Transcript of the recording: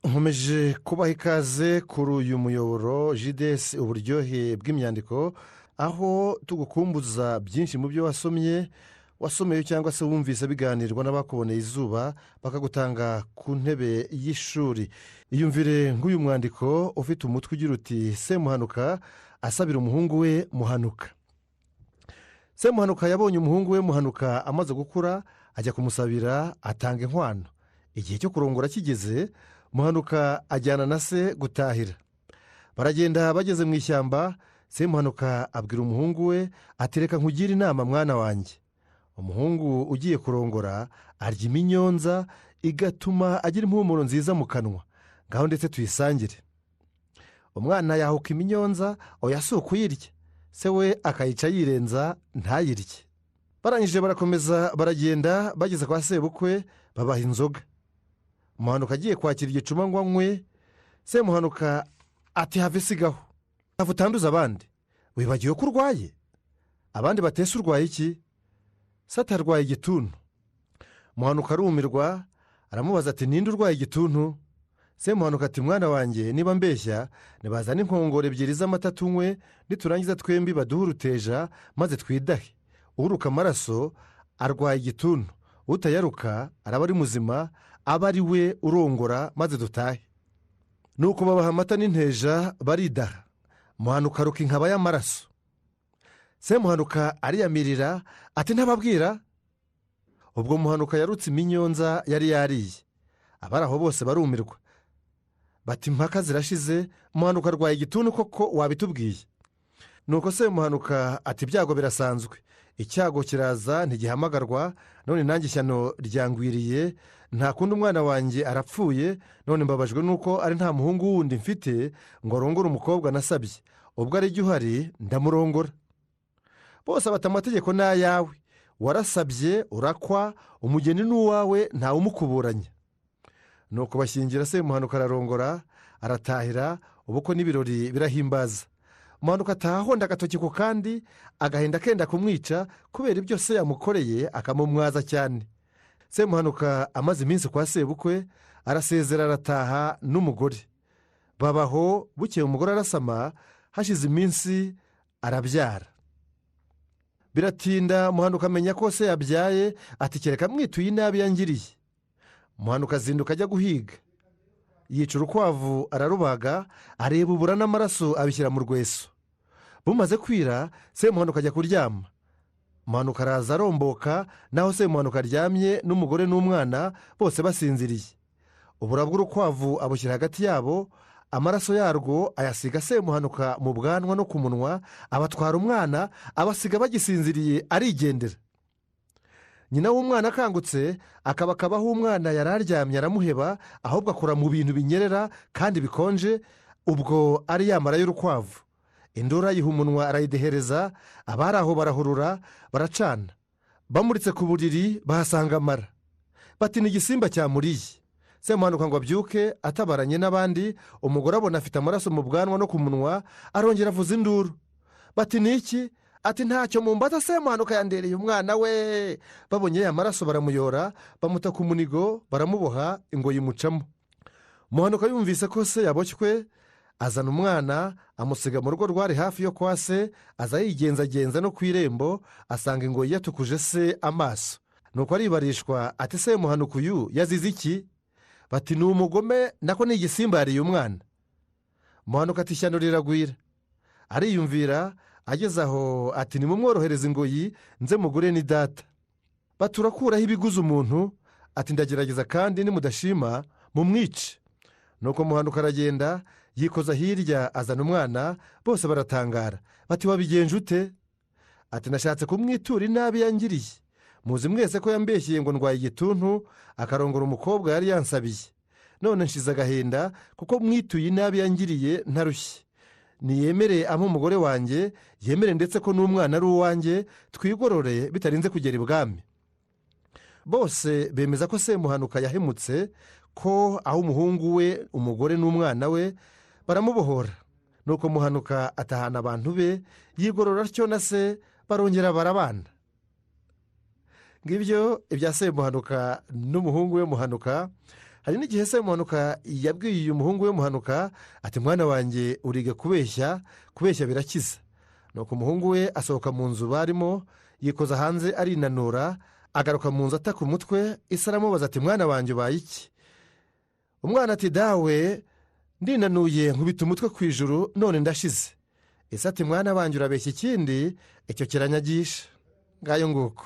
nkomeje kubaha ikaze kuri uyu muyoboro jidesi uburyohe bw'imyandiko, aho tugukumbuza byinshi mu byo wasomeye cyangwa se wumvise biganirwa n'abakuboneye izuba bakagutanga ku ntebe y'ishuri. Iyumvire nk'uyu mwandiko ufite umutwe ugira uti Semuhanuka asabira umuhungu we Muhanuka. Semuhanuka yabonye umuhungu we Muhanuka amaze gukura, ajya kumusabira atanga inkwano. Igihe cyo kurongora kigeze, Muhanuka ajyana na se gutahira. Baragenda bageze mu ishyamba. Semuhanuka abwira umuhungu we ati reka nkugire inama mwana wanjye. Umuhungu ugiye kurongora arya iminyonza igatuma agira impumuro nziza mu kanwa, ngaho ndetse tuyisangire. Umwana yahuka iminyonza, oya si ukuyirya, se we akayica yirenza ntayirye. Barangije barakomeza baragenda, bageze kwa sebukwe babaha inzoga. Muhanuka agiye kwakira igicuma ngo anywe. Semuhanuka ati have sigaho, have utanduza abandi, wibagiwe ko urwaye. Abandi batese urwaye iki? Se atarwaye igituntu. Muhanuka arumirwa, aramubaza ati ninde urwaye igituntu? Semuhanuka ati mwana wanjye, niba mbeshya nibazane inkongoro ebyiri z'amata tunywe, niturangiza twembi baduhe uruteja maze twidahe. Uruka amaraso arwaye igituntu, utayaruka araba ari muzima, aba ari we urongora maze dutahe. Nuko babaha amata n'inteja baridaha. Muhanuka aruka inkaba y'amaraso. Semuhanuka ariyamirira ati ntababwira. Ubwo Muhanuka yarutse iminyonza yari yariye. Abari aho bose barumirwa bati impaka zirashize, Muhanuka arwaye igituntu koko wabitubwiye. Nuko Semuhanuka ati ibyago birasanzwe, icyago kiraza ntigihamagarwa, none nanjye ishyano ryangwiriye, nta kundi umwana wanjye arapfuye, none mbabajwe nuko ari nta muhungu wundi mfite ngo arongore umukobwa nasabye. Ubwo ari jya uhari ndamurongora. Bose bati amategeko ni ayawe, warasabye urakwa, umugeni n'uwawe ntawumukuburanya. Nuko bashyingira. Semuhanuka ararongora aratahira, ubukwe n'ibirori birahimbaza. Muhanuka ataha ahonda agatoki ku kandi, agahinda kenda kumwica kubera ibyo se yamukoreye akamumwaza cyane. Semuhanuka amaze iminsi kwa sebukwe, arasezera arataha n'umugore. Babaho, bukeye umugore arasama, hashize iminsi arabyara. Biratinda Muhanuka amenya ko se yabyaye, ati kereka mwituye inabi yangiriye. Muhanuka azinduka ajya guhiga. Yica urukwavu ararubaga, areba ubura n'amaraso abishyira mu rweso. Bumaze kwira, Semuhanuka ajya kuryama. Muhanuka araza aromboka, naho Semuhanuka aryamye n'umugore n'umwana bose basinziriye. Ubura bw'urukwavu abushyira hagati yabo, amaraso yarwo ayasiga Semuhanuka mu bwanwa no ku munwa, abatwara umwana abasiga bagisinziriye arigendera. Nyina w'umwana akangutse akabaho umwana yari aryamye aramuheba, ahubwo akora mu bintu binyerera kandi bikonje, ubwo ari yamara y'urukwavu. Induru ayiha umunwa arayidehereza, abari aho barahurura baracana. Bamuritse ku buriri bahasanga amara. Bati ni igisimba cyamuriye. Semuhanuka ngo abyuke atabaranye n'abandi, umugore abona afite amaraso mu bwanwa no ku munwa, arongera avuza induru. Bati ni iki? Ati ntacyo mumbata, Semuhanuka yandereye umwana we. Babonye ya maraso baramuyora, bamuta ku munigo, baramuboha, ingoyi imucamo. Muhanuka yumvise ko se yaboshywe, azana umwana amusiga mu rugo rwari hafi yo kwa se, aza yigenzagenza no ku irembo, asanga ingoyi yatukuje se amaso. Nuko aribarishwa ati Semuhanuka uyu yazize iki? Bati ni umugome, nako ni igisimba yariye umwana. Muhanuka ati ishyano riragwira. Ariyumvira, ageze aho ati nimumworohereze ingoyi nze mugure ni data. Baturakuraho ibiguza umuntu. Ati ndagerageza kandi nimudashima mumwice. Nuko Muhanuka aragenda yikoza hirya azana umwana, bose baratangara. Bati wabigenje ute? Ati nashatse kumwitura inabi yangiriye. Muzi mwese ko yambeshyeye ngo ndwaye igituntu, akarongora umukobwa yari yansabiye. None nshize agahinda kuko mwituye inabi yangiriye ntarushye. Niyemere ampa umugore wanjye, yemere ndetse ko n'umwana ari uwanjye, twigorore bitarinze kugera ibwami. Bose bemeza ko Semuhanuka yahemutse, ko aho umuhungu we, umugore n'umwana we baramubohora. Nuko Muhanuka atahana abantu be, yigorora atyo na se barongera barabana. Ngibyo ibya Semuhanuka n'umuhungu we Muhanuka. hari n'igihe se muhanuka yabwiye uyu muhungu we muhanuka ati mwana wanjye uriga kubeshya, kubeshya birakiza. nuko umuhungu we asohoka mu nzu barimo, yikoza hanze arinanura, agaruka mu nzu ataka umutwe. ise aramubaza ati mwana wanjye ubaye iki? umwana ati dawe ndinanuye nkubita umutwe ku ijuru none ndashize. ise ati mwana wanjye urabeshya ikindi, icyo kiranyagisha. ngayo nguko.